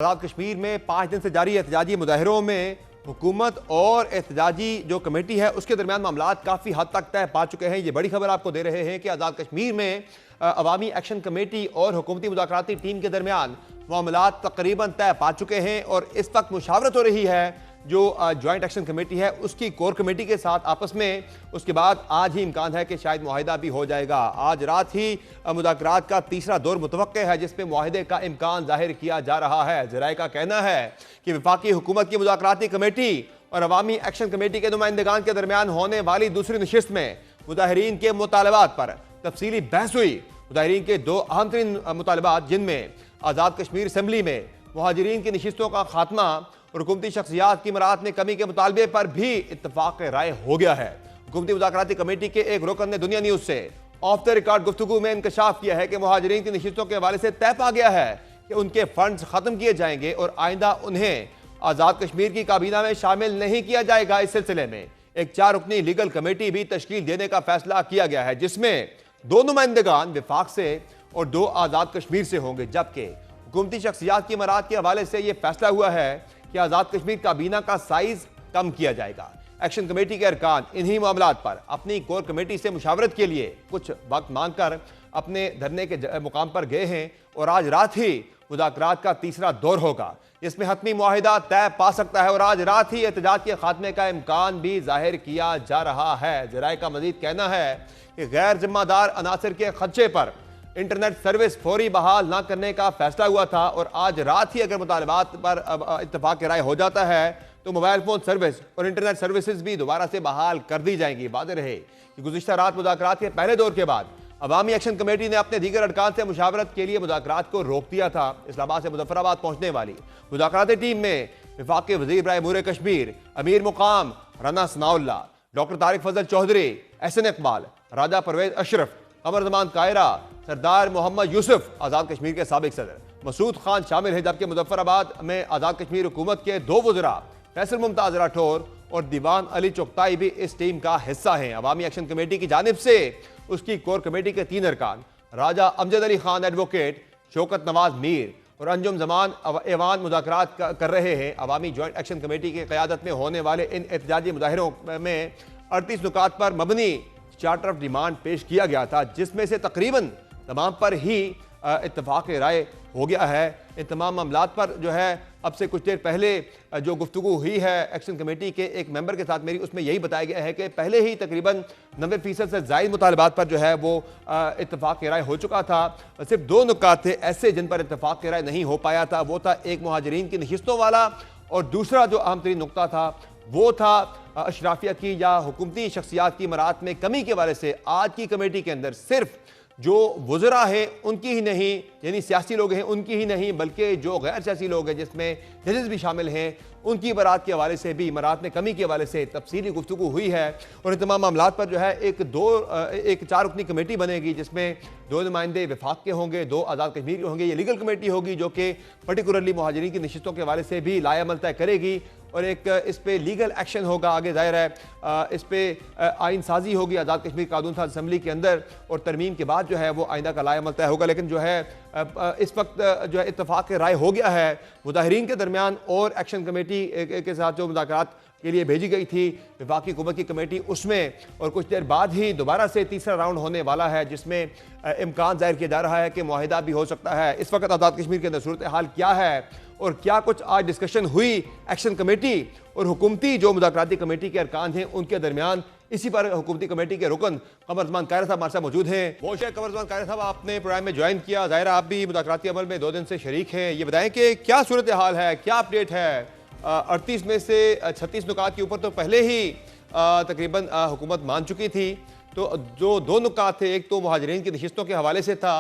आज़ाद कश्मीर में 5 दिन से जारी एहतजाजी मुजाहरों में हुकूमत और एहतजाजी जो कमेटी है उसके दरमियान मामलात काफ़ी हद तक तय पा चुके हैं। ये बड़ी खबर आपको दे रहे हैं कि आज़ाद कश्मीर में अवामी एक्शन कमेटी और हुकूमती मुज़ाकराती टीम के दरमियान मामलात तकरीबन तय पा चुके हैं और इस वक्त मुशावरत हो रही है जो जॉइंट एक्शन कमेटी है उसकी कोर कमेटी के साथ आपस में। उसके बाद आज ही इम्कान है कि शायद मुआहिदा भी हो जाएगा। आज रात ही मुज़ाकरात का तीसरा दौर मुतवक्के है जिसमें मुआहिदे का इम्कान ज़ाहिर किया जा रहा है। ज़राए का कहना है कि वफाकी हुकूमत की मुज़ाकराती कमेटी और अवामी एक्शन कमेटी के नुमाइंदगान के दरमियान होने वाली दूसरी नशिस्त में मुजाहिरीन के मुतालबात पर तफसीली बहस हुई। मुजाहिरीन के दो अहम तरीन मुतालबात जिनमें आज़ाद कश्मीर असम्बली में मुहाजिरीन की नशिस्तों का खात्मा और हुकूमती शख्सियात की मराहत में कमी के मुतालबे पर भी इत्तफाक राय हो गया है। हुकूमती मुज़ाकराती कमेटी के एक रुकन ने दुनिया न्यूज़ से ऑफ द रिकॉर्ड गुफ्तगू में इंकशाफ किया है कि मुहाजिरीन की नशिस्तों के हवाले से तय पा गया है कि उनके फंड्स खत्म किए जाएंगे और आइंदा उन्हें आज़ाद कश्मीर की काबीना में शामिल नहीं किया जाएगा। इस सिलसिले में एक 4 रुकनी लीगल कमेटी भी तश्कील देने का फैसला किया गया है जिसमें 2 नुमाइंदगान विफाक से और 2 आज़ाद कश्मीर से होंगे, जबकि हुकूमती शख्सियात की मराहत के हवाले से यह फैसला हुआ है कि आज़ाद कश्मीर काबीना का साइज कम किया जाएगा। एक्शन कमेटी के अरकान इन्हीं मामलात पर अपनी कोर कमेटी से मुशावरत के लिए कुछ वक्त मांगकर अपने धरने के मुकाम पर गए हैं और आज रात ही मुज़ाकरात का तीसरा दौर होगा जिसमें हतमी मुआहिदा तय पा सकता है और आज रात ही एहतजाज के खात्मे का इम्कान भी जाहिर किया जा रहा है। ज़राए का मजीद कहना है कि गैर जिम्मेदार अनासर के खदशे पर इंटरनेट सर्विस फौरी बहाल ना करने का फैसला हुआ था और आज रात ही अगर मुतालबात पर इत्तफाक राय हो जाता है तो मोबाइल फोन सर्विस और इंटरनेट सर्विसेज भी दोबारा से बहाल कर दी जाएंगी। वाज़ेह रहे कि गुज़िश्ता रात मुज़ाकरात के पहले दौर के बाद अवामी एक्शन कमेटी ने अपने दीगर अरकान से मुशावरत के लिए मुज़ाकरात को रोक दिया था। इस्लामाबाद से मुजफ्फराबाद पहुंचने वाली मुज़ाकराती टीम में वफाकी वज़ीर बराए अमूर कश्मीर अमीर मुकाम राना सनाउल्लाह, डॉक्टर तारिक फजल चौधरी, एहसन इकबाल, राजा परवेज अशरफ, कमर जमान कायरा, सरदार मोहम्मद यूसुफ आज़ाद कश्मीर के साबिक सदर, मसूद खान शामिल है, जबकि मुजफ्फराबाद में आज़ाद कश्मीर हुकूमत के 2 वज़रा फैसल मुमताज़ राठौर और दीवान अली चुगताई भी इस टीम का हिस्सा हैं। अवामी एक्शन कमेटी की जानिब से उसकी कोर कमेटी के 3 अरकान राजा अमजद अली खान एडवोकेट, शौकत नवाज मीर और अंजुम जमान एवान मुज़ाकरात कर रहे हैं। अवामी जॉइंट एक्शन कमेटी की क़यादत में होने वाले इन एहतजाजी मुजाहिरों में 38 नुकात पर मबनी चार्टर ऑफ डिमांड पेश किया गया था जिसमें से तकरीबन तमाम पर ही इत्तफाक राय हो गया है। इन तमाम मामलात पर जो है अब से कुछ देर पहले जो गुफ्तगू हुई है एक्शन कमेटी के एक मेंबर के साथ मेरी, उसमें यही बताया गया है कि पहले ही तकरीबन 90% से ज़ायद मुतालबात पर जो है वो इत्तफाक राय हो चुका था। सिर्फ 2 नुकात थे ऐसे जिन पर इत्तफाक राय नहीं हो पाया था। वो था एक मुहाजिरीन की नशिस्तों वाला और दूसरा जो अहम तरीन नुकता था वो था अशराफिया की या हुकूमती शख्सियात की मराहत में कमी के हवाले से। आज की कमेटी के अंदर सिर्फ जो वज़रा हैं उनकी ही नहीं, यानी सियासी लोग हैं उनकी ही नहीं, बल्कि जो गैर सियासी लोग हैं जिसमें जजेस भी शामिल हैं उनकी बरात के हवाले से भी, मराहत में कमी के हवाले से तफसीली गुफ्तगू हुई है। और इन तमाम मामलात पर जो है एक 4 रुकनी कमेटी बनेगी जिसमें 2 नुमाइंदे वफाक के होंगे, 2 आज़ाद कश्मीर के होंगे। ये लीगल कमेटी होगी जो कि पर्टिकुलरली मुहाजिरीन की नशिस्तों के हवाले से भी लाएअमल तय करेगी और एक इस पे लीगल एक्शन होगा। आगे ज़ाहिर है इस पे आइन साजी होगी आज़ाद कश्मीर कानून साज असम्बली के अंदर और तरमीम के बाद जो है वो आइंदा का लाएअमल तय होगा। लेकिन जो है इस वक्त जो है इत्तफाक राय हो गया है मुजाहिरीन के दरमियान और एक्शन कमेटी के साथ जो मुज़ाकरात के लिए भेजी गई थी वफाकी हुकूमत की कमेटी, उसमें और कुछ देर बाद ही दोबारा से तीसरा राउंड होने वाला है जिसमें इम्कान ज़ाहिर किया जा रहा है कि मुआहिदा भी हो सकता है। इस वक्त आज़ाद कश्मीर के अंदर सूरत हाल क्या है और क्या कुछ आज डिस्कशन हुई एक्शन कमेटी और हुकूमती जो मुज़ाकराती कमेटी के अरकान हैं उनके दरमियान, इसी पर हुकूमती कमेटी के रुकन कमर जमान कायरा साहब हमारे साथ मौजूद हैं। बहुत शुक्रिया कमर जमान कायरा साहब, आपने प्रोग्राम में ज्वाइन किया। ज़ाहिर आप भी मुज़ाकराती अमल में 2 दिन से शरीक हैं। ये बताएं कि क्या सूरत हाल है, क्या अपडेट है? 38 में से 36 नुकात के ऊपर तो पहले ही तकरीबन हुकूमत मान चुकी थी, तो जो 2 नुकात थे एक तो मुहाजिरीन की नशिस्तों के हवाले से था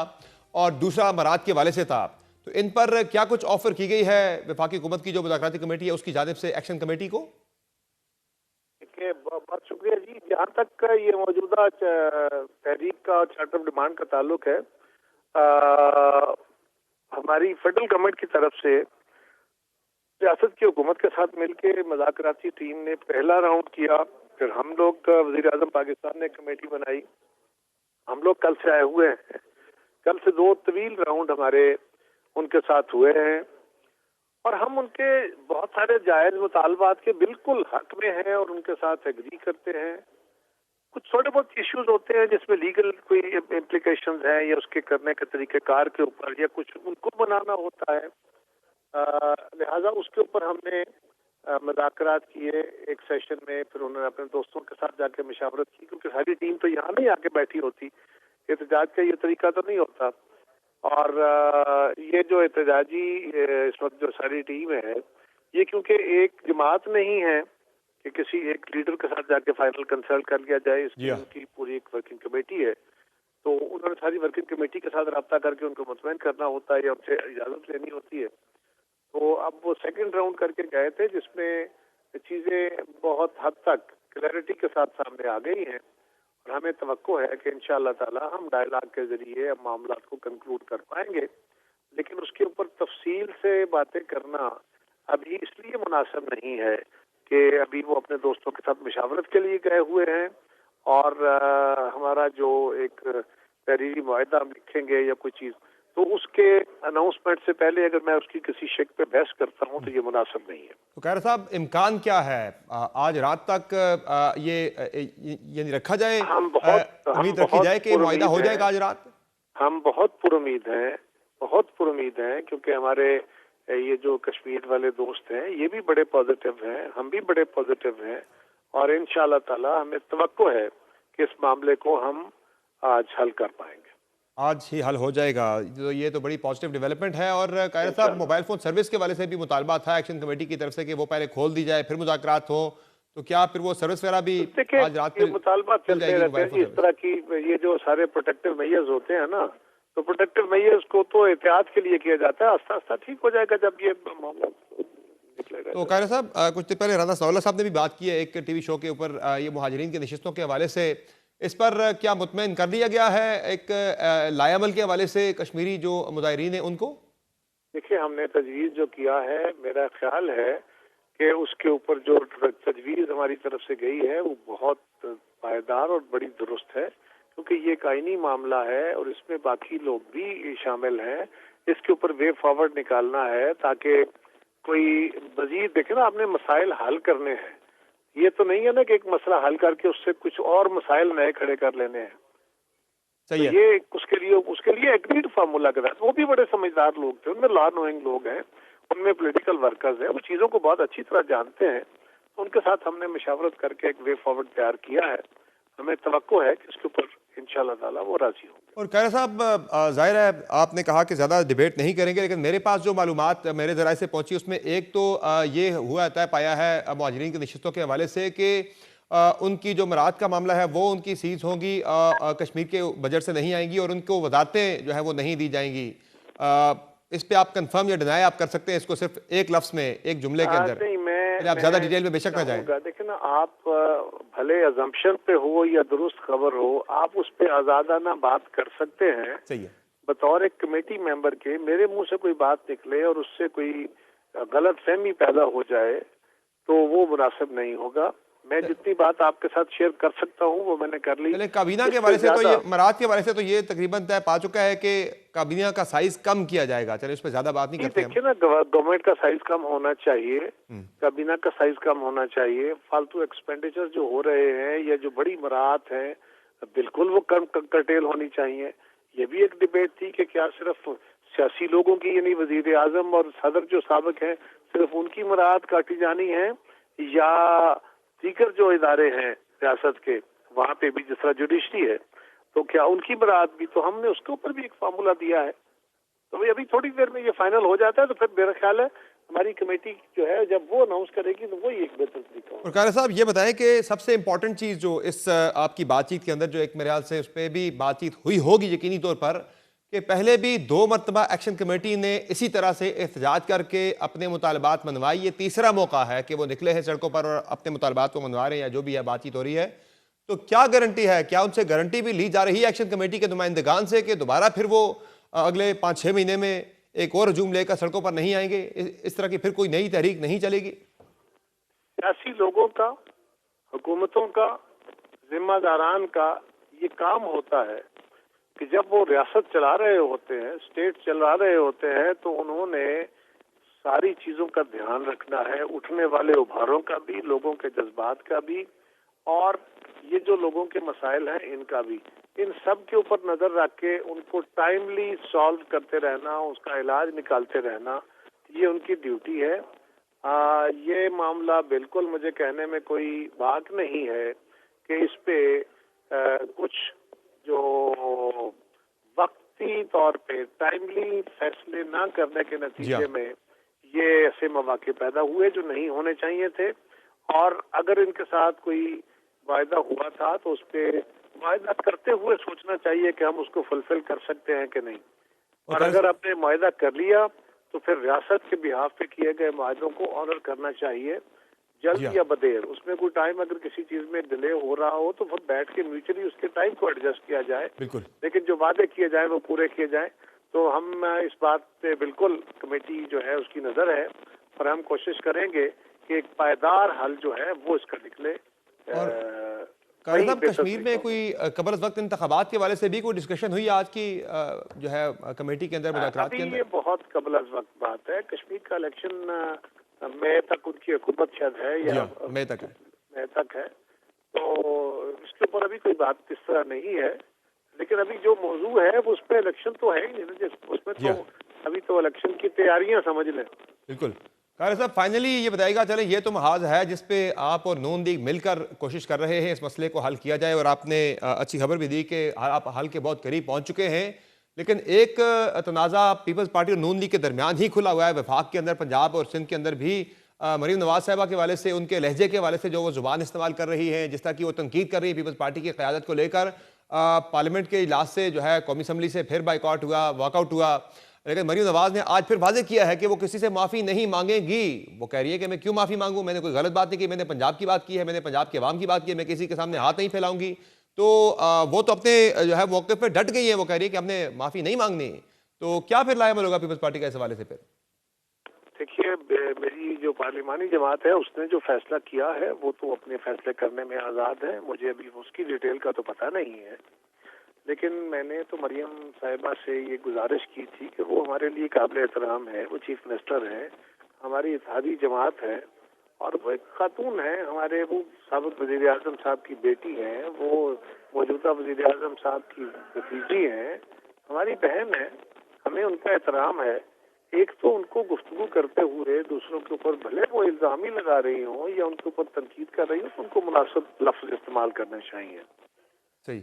और दूसरा मराहत के हवाले से था, तो इन पर क्या कुछ ऑफर की गई है वफाकी हुकूमत की जो मुज़ाकराती कमेटी है उसकी जानिब से एक्शन कमेटी को? बहुत शुक्रिया जी। जहाँ तक ये मौजूदा तहरीक का चार्टर ऑफ डिमांड का ताल्लुक है, हमारी फेडरल गवर्नमेंट की तरफ से रियासत की हुकूमत के साथ मिलकर मुज़ाकराती टीम ने पहला राउंड किया, फिर हम लोग वज़ीर आज़म पाकिस्तान ने कमेटी बनाई, हम लोग कल से आए हुए हैं। कल से 2 तवील राउंड हमारे उनके साथ हुए हैं اور ہم ان کے بہت سارے جائز مطالبات کے بالکل حق میں ہیں اور ان کے ساتھ ایگری کرتے ہیں. کچھ تھوڑے بہت ایشوز ہوتے ہیں جس میں لیگل کوئی امپلیکیشنز ہیں یا اس کے کرنے کے طریقہ کار کے اوپر یا کچھ ان کو بنانا ہوتا ہے. لہٰذا اس کے اوپر ہم نے مذاکرات کیے ایک سیشن میں. پھر انہوں نے اپنے دوستوں کے ساتھ جا کے مشاورت کی کیونکہ ساری ٹیم تو یہاں نہیں آ کے بیٹھی ہوتی. احتجاج کا یہ طریقہ تو نہیں ہوتا. اور یہ جو احتجاجی اس وقت جو ساری ٹیم ہے یہ کیونکہ ایک جماعت نہیں ہے کہ کسی ایک لیڈر کے ساتھ جا کے فائنل کنسلٹ کر لیا جائے. اس کی ان کی پوری ایک ورکنگ کمیٹی ہے تو انہوں نے ساری ورکنگ کمیٹی کے ساتھ رابطہ کر کے ان کو مطمئن کرنا ہوتا ہے یا ان سے اجازت لینی ہوتی ہے. تو اب وہ سیکنڈ راؤنڈ کر کے گئے تھے جس میں چیزیں بہت حد تک کلیئرٹی کے ساتھ سامنے آ گئی ہیں اور ہمیں توقع ہے کہ انشاءاللہ تعالی ہم ڈائلاگ کے ذریعے اب معاملات کو کنکلوڈ کر پائیں گے. لیکن اس کے اوپر تفصیل سے باتیں کرنا ابھی اس لیے مناسب نہیں ہے کہ ابھی وہ اپنے دوستوں کے ساتھ مشاورت کے لیے گئے ہوئے ہیں اور ہمارا جو ایک تحریری معاہدہ ہم لکھیں گے یا کوئی چیز تو اس کے اناؤنسمنٹ سے پہلے اگر میں اس کی کسی شک پہ بحث کرتا ہوں تو یہ مناسب نہیں ہے. تو قاہرہ صاحب امکان کیا ہے آج رات تک یہ یعنی رکھا جائے, امید رکھی جائے کہ معاہدہ ہو جائے گا آج رات؟ ہم بہت پر امید ہیں کیونکہ ہمارے یہ جو کشمیر والے دوست ہیں یہ بھی بڑے پازیٹیو ہیں, ہم بھی بڑے پازیٹیو ہیں اور انشاءاللہ تعالی ہمیں توقع ہے کہ اس معاملے کو ہم آج حل کر پائیں گے. آج ہی حل ہو جائے گا. یہ تو بڑی پازیٹیو ڈیولپمنٹ ہے. اور قاہرہ صاحب موبائل فون سروس کے والے سے بھی مطالبہ تھا ایکشن کمیٹی کی طرف سے کہ وہ پہلے کھول دی جائے پھر مذاکرات ہوں, تو کیا پھر وہ سروس وغیرہ بھی آج رات میں مطالبات چلتے رہتے ہیں اس طرح کی. یہ جو سارے پروٹیکٹیو میئرز ہوتے ہیں نا تو پروٹیکٹیو میئرز کو تو احتیاط کے لیے کیا جاتا ہے, آہستہ آہستہ ٹھیک ہو جائے گا جب یہ معاملہ نکلے گا. تو قاہرہ صاحب کچھ دن پہلے رانا ثناءاللہ صاحب نے بھی بات کی ہے ایک ٹی وی شو کے اوپر یہ مہاجرین کے نشستوں کے حوالے سے, اس پر کیا مطمئن کر دیا گیا ہے ایک لائے عمل کے حوالے سے کشمیری جو مظاہرین ہیں ان کو؟ دیکھیے ہم نے تجویز جو کیا ہے میرا خیال ہے کہ اس کے اوپر جو تجویز ہماری طرف سے گئی ہے وہ بہت پائیدار اور بڑی درست ہے کیونکہ یہ ایک آئینی معاملہ ہے اور اس میں باقی لوگ بھی شامل ہیں. اس کے اوپر وے فارورڈ نکالنا ہے تاکہ کوئی مزید دیکھیں نا آپ نے مسائل حل کرنے ہیں. یہ تو نہیں ہے نا کہ ایک مسئلہ حل کر کے اس سے کچھ اور مسائل نئے کھڑے کر لینے ہیں. تو یہ اس کے لیے ایگریڈ فارمولا کے تحت وہ بھی بڑے سمجھدار لوگ تھے, ان میں لا نوئنگ لوگ ہیں, ان میں پولیٹیکل ورکرز ہیں, وہ چیزوں کو بہت اچھی طرح جانتے ہیں. ان کے ساتھ ہم نے مشاورت کر کے ایک وے فارورڈ تیار کیا ہے. ہمیں توقع ہے کہ اس کے اوپر انشاءاللہ تعالیٰ وہ راضی ہوں گے. اور قاہرہ صاحب ظاہر ہے آپ نے کہا کہ زیادہ ڈیبیٹ نہیں کریں گے, لیکن میرے پاس جو معلومات میرے ذرائع سے پہنچی اس میں ایک تو یہ ہوا طے پایا ہے مہاجرین کی نشستوں کے حوالے سے کہ ان کی جو مراعات کا معاملہ ہے وہ ان کی سیز ہوں گی, کشمیر کے بجٹ سے نہیں آئیں گی اور ان کو وزارتیں جو ہے وہ نہیں دی جائیں گی. اس پہ آپ کنفرم یا ڈینائی آپ کر سکتے ہیں اس کو صرف ایک لفظ میں, ایک جملے کے اندر؟ آپ زیادہ ڈیٹیل میں بے شک نہ جائیں. دیکھیں نا آپ بھلے ازمپشن پہ ہو یا درست خبر ہو آپ اس پہ آزادانہ بات کر سکتے ہیں. صحیح ہے. بطور ایک کمیٹی ممبر کے میرے منہ سے کوئی بات نکلے اور اس سے کوئی غلط فہمی پیدا ہو جائے تو وہ مناسب نہیں ہوگا. میں جتنی بات آپ کے ساتھ شیئر کر سکتا ہوں وہ میں نے کر لی. کابینہ کے حوالے سے تو یہ مراعات کے حوالے سے تو یہ تقریباً طے پا چکا ہے کہ کابینہ کا سائز کم کیا جائے گا. چلے اس پہ زیادہ بات نہیں کرتے. دیکھیے نا گورنمنٹ کا سائز کم ہونا چاہیے, کابینہ کا سائز کم ہونا چاہیے. فالتو ایکسپینڈیچر جو ہو رہے ہیں یا جو بڑی مراعات ہیں بالکل وہ کم کرٹیل ہونی چاہیے. یہ بھی ایک ڈیبیٹ تھی کہ کیا صرف سیاسی لوگوں کی یعنی وزیر اعظم اور صدر جو سابق ہیں صرف ان کی مراعات کاٹی جانی ہے یا دیگر جو ادارے ہیں ریاست کے وہاں پہ بھی جس طرح جوڈیشری ہے تو کیا ان کی مراعات بھی. تو ہم نے اس کے اوپر بھی ایک فارمولا دیا ہے. تو ابھی تھوڑی دیر میں یہ فائنل ہو جاتا ہے تو پھر میرا خیال ہے ہماری کمیٹی جو ہے جب وہ اناؤنس کرے گی تو وہی ایک بہتر طریقہ ہوگا. اور قاہرہ صاحب یہ بتائیں کہ سب سے امپورٹنٹ چیز جو اس آپ کی بات چیت کے اندر جو ایک میرے خیال سے اس پہ بھی بات چیت ہوئی ہوگی یقینی طور پر کہ پہلے بھی 2 مرتبہ ایکشن کمیٹی نے اسی طرح سے احتجاج کر کے اپنے مطالبات منوائی. یہ تیسرا موقع ہے کہ وہ نکلے ہیں سڑکوں پر اور اپنے مطالبات کو منوا رہے ہیں یا جو بھی ہے بات چیت ہو رہی ہے. تو کیا گارنٹی ہے, کیا ان سے گارنٹی بھی لی جا رہی ہے ایکشن کمیٹی کے نمائندگان سے کہ دوبارہ پھر وہ اگلے 5-6 مہینے میں ایک اور ہجوم لے کر سڑکوں پر نہیں آئیں گے, اس طرح کی پھر کوئی نئی تحریک نہیں چلے گی؟ سیاسی لوگوں کا, حکومتوں کا, ذمہ داران کا یہ کام ہوتا ہے کہ جب وہ ریاست چلا رہے ہوتے ہیں, اسٹیٹ چلا رہے ہوتے ہیں تو انہوں نے सारी चीजों का ध्यान रखना है, उठने वाले उभारों का भी, लोगों के जज्बात का भी, और ये जो लोगों के मसाइल हैं इनका भी, इन सब के ऊपर नजर रख के उनको टाइमली सॉल्व करते रहना, उसका इलाज निकालते रहना, ये उनकी ड्यूटी है। ये मामला बिल्कुल मुझे कहने में कोई बात नहीं है कि इस पे कुछ जो वक्ती तौर पे टाइमली फैसले ना करने के नतीजे में ये ऐसे मौके पैदा हुए जो नहीं होने चाहिए थे, और अगर इनके साथ कोई वायदा हुआ था तो उस पे वायदा करते हुए सोचना चाहिए कि हम उसको फुलफिल कर सकते हैं कि नहीं, और अगर आपने वायदा कर लिया तो फिर रियासत के बिहाफ पे किए गए वायदों को ऑनर करना चाहिए, जल्द या बदेर। उसमें कोई टाइम अगर किसी चीज में डिले हो रहा हो तो फिर बैठ के म्यूचुअली उसके टाइम को एडजस्ट किया जाए, लेकिन जो वादे किए जाए वो पूरे किए जाए। तो हम इस बात पे बिल्कुल कमेटी जो है उसकी नजर है, और हम कोशिश करेंगे कि एक पायदार हल जो है वो इसका निकले। कारी साहब, कश्मीर में कोई कबल वक्त इंतखाबात के हवाले से भी कोई डिस्कशन हुई आज की जो है कमेटी के अंदर, मुज़ाकरात के अंदर? ये बहुत कबल वक्त बात है। कश्मीर का इलेक्शन मई तक उनकी हुकूमत शायद है, या मई तक है, तो इसके ऊपर अभी कोई बात इस तरह नहीं है। लेकिन अभी जो मौजू है वो उस पर इलेक्शन तो है ही नहीं, उसमें तो अभी तो इलेक्शन की तैयारियां समझ लें। बिल्कुल। कारी साहब, फाइनली ये बताइएगा, चलें ये तो महाज है जिस पे आप और नून लीग मिलकर कोशिश कर रहे हैं इस मसले को हल किया जाए, और आपने अच्छी खबर भी दी कि आप हल के बहुत करीब पहुंच चुके हैं, लेकिन एक तनाज़ा पीपल्स पार्टी और नून लीग के दरमियान ही खुला हुआ है वफाक के अंदर, पंजाब और सिंध के अंदर भी। मरीम नवाज साहिबा के हवाले से, उनके लहजे के हवाले से जो वो ज़ुबान इस्तेमाल कर रही है, जिस तरह की वो तनकीद कर रही है पीपल्स पार्टी की क़यादत को लेकर, पार्लियामेंट के इजलास से जो है कौमी असम्बली से फिर बाइकआउट हुआ, वॉकआउट हुआ, लेकिन मरीम नवाज ने आज फिर वाज़ेह किया है कि वो किसी से माफ़ी नहीं मांगेगी। वो कह रही है कि मैं क्यों माफ़ी मांगूं, मैंने कोई गलत बात नहीं की, मैंने पंजाब की बात की है, मैंने पंजाब के अवाम की बात की है, मैं किसी के सामने हाथ नहीं फैलाऊंगी। तो वो तो अपने जो है मौके पर डट गई है, वो कह रही है कि हमने माफ़ी नहीं मांगनी। तो क्या फिर लाएमल होगा पीपल्स पार्टी का इस हवाले से? फिर देखिए, मेरी जो पार्लिमानी जमात है उसने जो फैसला किया है वो तो अपने फैसले करने में आज़ाद है, मुझे अभी उसकी डिटेल का तो पता नहीं है। लेकिन मैंने तो मरियम साहिबा से ये गुजारिश की थी कि वो हमारे लिए काबिल एहतराम है, वो चीफ मिनिस्टर है, हमारी इत्तेहादी जमात है, और वो एक खातून है, हमारे वो साबिक वज़ीर आज़म साहब की बेटी हैं, वो मौजूदा वज़ीर आज़म साहब की भतीजी हैं, हमारी बहन है, हमें उनका एहतराम है। एक तो उनको गुफ्तगू करते हुए दूसरों के ऊपर भले वो इल्ज़ाम ही लगा रही हो या उनके ऊपर तनकीद कर रही हो, तो उनको मुनासिब लफ्ज़ इस्तेमाल करने चाहिए। सही।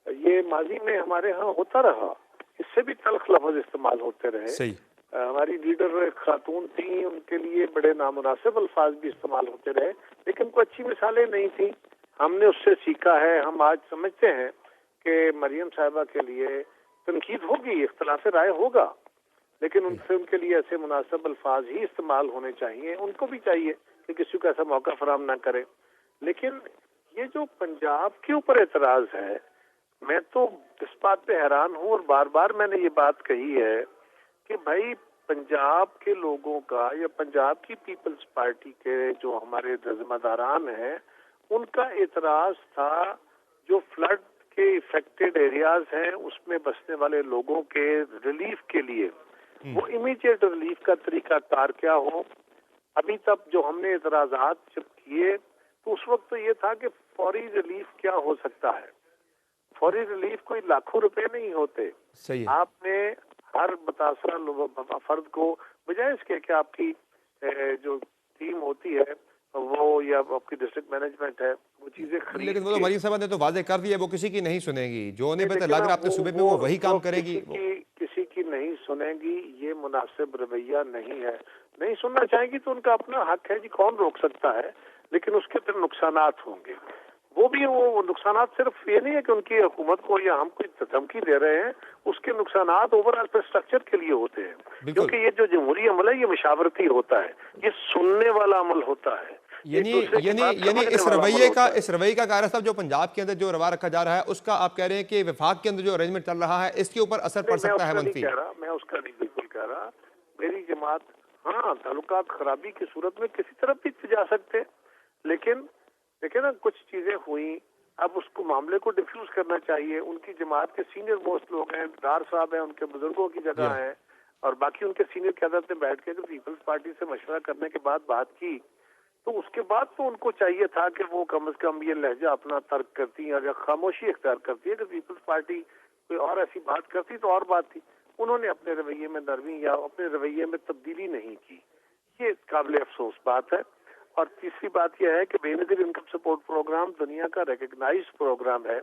ये माजी में हमारे यहाँ होता रहा, इससे भी तल्ख लफ्ज़ इस्तेमाल होते रहे। सही। हमारी लीडर एक खातून थी, उनके लिए बड़े नामुनासिब अल्फाज भी इस्तेमाल होते रहे, लेकिन कोई अच्छी मिसालें नहीं थी। हमने उससे सीखा है। हम आज समझते हैं कि मरियम साहिबा के लिए तनकीद होगी, इख्तिलाफ राय होगा, लेकिन उनसे उनके लिए ऐसे मुनासिब अल्फाज ही इस्तेमाल होने चाहिए। उनको भी चाहिए कि किसी को ऐसा मौका फराहम ना करे। लेकिन ये जो पंजाब के ऊपर एतराज है, मैं तो इस बात पे हैरान हूँ, और बार बार मैंने ये बात कही है कि भाई पंजाब के लोगों का या पंजाब की पीपल्स पार्टी के जो हमारे ज़िम्मेदारान हैं, उनका एतराज था जो फ्लड के इफेक्टेड एरियाज हैं उसमें बसने वाले लोगों के रिलीफ के लिए वो इमीडिएट रिलीफ का तरीका कार क्या हो। अभी तक जो हमने एतराजात जब किए तो उस वक्त तो ये था कि फौरी रिलीफ क्या हो सकता है। फौरी रिलीफ कोई लाखों रुपए नहीं होते। सही है। आपने हर मुतासरा फर्द को, बजाय इसके कि आपकी जो टीम होती है वो या आपकी डिस्ट्रिक्ट मैनेजमेंट है वो चीजें खरीद, लेकिन वो तो मरीम साहबा ने तो वादे कर दिया, वो किसी की नहीं सुनेगी। जो उन्हें पता लग रहा है अपने सूबे में वो वही काम करेगी। किसी की नहीं सुनेगी, ये मुनासिब रवैया नहीं है। नहीं सुनना चाहेगी तो उनका अपना हक है जी, कौन रोक सकता है। लेकिन उसके फिर नुकसानात होंगे। वो नुकसानात सिर्फ ये नहीं है कि उनकी हुकूमत को या हम कोई धमकी दे रहे हैं, उसके नुकसानात ओवरऑल इंफ्रास्ट्रक्चर के लिए होते हैं। क्योंकि ये जो जमहूरी अमल है ये मशावरती होता है, ये सुनने वाला अमल होता है। यानी इस रवैये का कारक साहब जो पंजाब के अंदर जो रवा रखा जा रहा है, उसका आप कह रहे हैं कि वफाक के अंदर जो अरेंजमेंट चल रहा है इसके ऊपर असर पड़ सकता है मंफी? मैं उसका नहीं बिल्कुल कह रहा। मेरी जमात हाँ ताल्लुकात खराबी की सूरत में किसी तरफ भी जा सकते, लेकिन देखिए ना कुछ चीजें हुई, अब उसको मामले को डिफ्यूज करना चाहिए। उनकी जमात के सीनियर मोस्ट लोग हैं, डार साहब हैं, उनके बुजुर्गों की जगह है, اور باقی ان کے سینئر قیادت نے بیٹھ کے پیپلز پارٹی سے مشورہ کرنے کے بعد بات کی، تو اس کے بعد تو ان کو چاہیے تھا کہ وہ کم از کم یہ لہجہ اپنا ترک کرتی ہیں، اگر خاموشی اختیار کرتی ہے کہ پیپلز پارٹی کوئی اور ایسی بات کرتی تو اور بات تھی. انہوں نے اپنے رویے میں نرمی یا اپنے رویے میں تبدیلی نہیں کی. یہ قابل افسوس بات ہے. اور تیسری بات یہ ہے کہ بے نظیر انکم سپورٹ پروگرام دنیا کا ریکگنائز پروگرام ہے.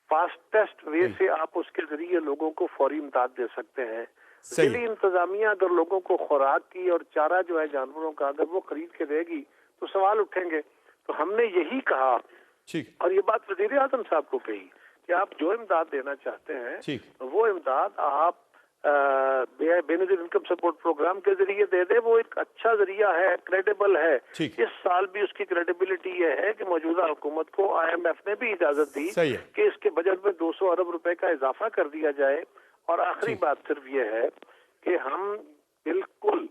فاسٹسٹ وے سے آپ اس کے ذریعے لوگوں کو فوری امداد دے سکتے ہیں. ضلعی انتظامیہ اگر لوگوں کو خوراک کی اور چارہ جو ہے جانوروں کا اگر وہ خرید کے دے گی تو سوال اٹھیں گے. تو ہم نے یہی کہا اور یہ بات وزیر اعظم صاحب کو کہی کہ آپ جو امداد دینا چاہتے ہیں وہ امداد آپ بے نظیر انکم سپورٹ پروگرام کے ذریعے دے دے. وہ ایک اچھا ذریعہ ہے، کریڈیبل ہے. اس سال بھی اس کی کریڈیبلٹی یہ ہے کہ موجودہ حکومت کو IMF نے بھی اجازت دی کہ اس کے بجٹ میں 200 ارب روپے کا اضافہ کر دیا جائے. اور آخری بات صرف یہ ہے کہ ہم بالکل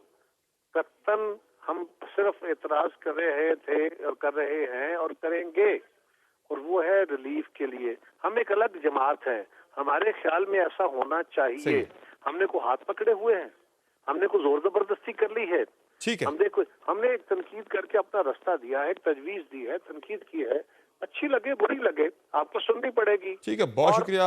قطعاً ہم صرف اعتراض کر رہے تھے اور کر رہے ہیں اور کریں گے، اور وہ ہے ریلیف کے لیے. ہم ایک الگ جماعت ہے، ہمارے خیال میں ایسا ہونا چاہیے. ہم نے کو ہاتھ پکڑے ہوئے ہیں، ہم نے کو زور زبردستی کر لی ہے. ہم نے ایک تنقید کر کے اپنا راستہ دیا ہے، ایک تجویز دی ہے، تنقید کی ہے. اچھی لگے بری لگے آپ کو سننی پڑے گی. ٹھیک ہے، بہت شکریہ.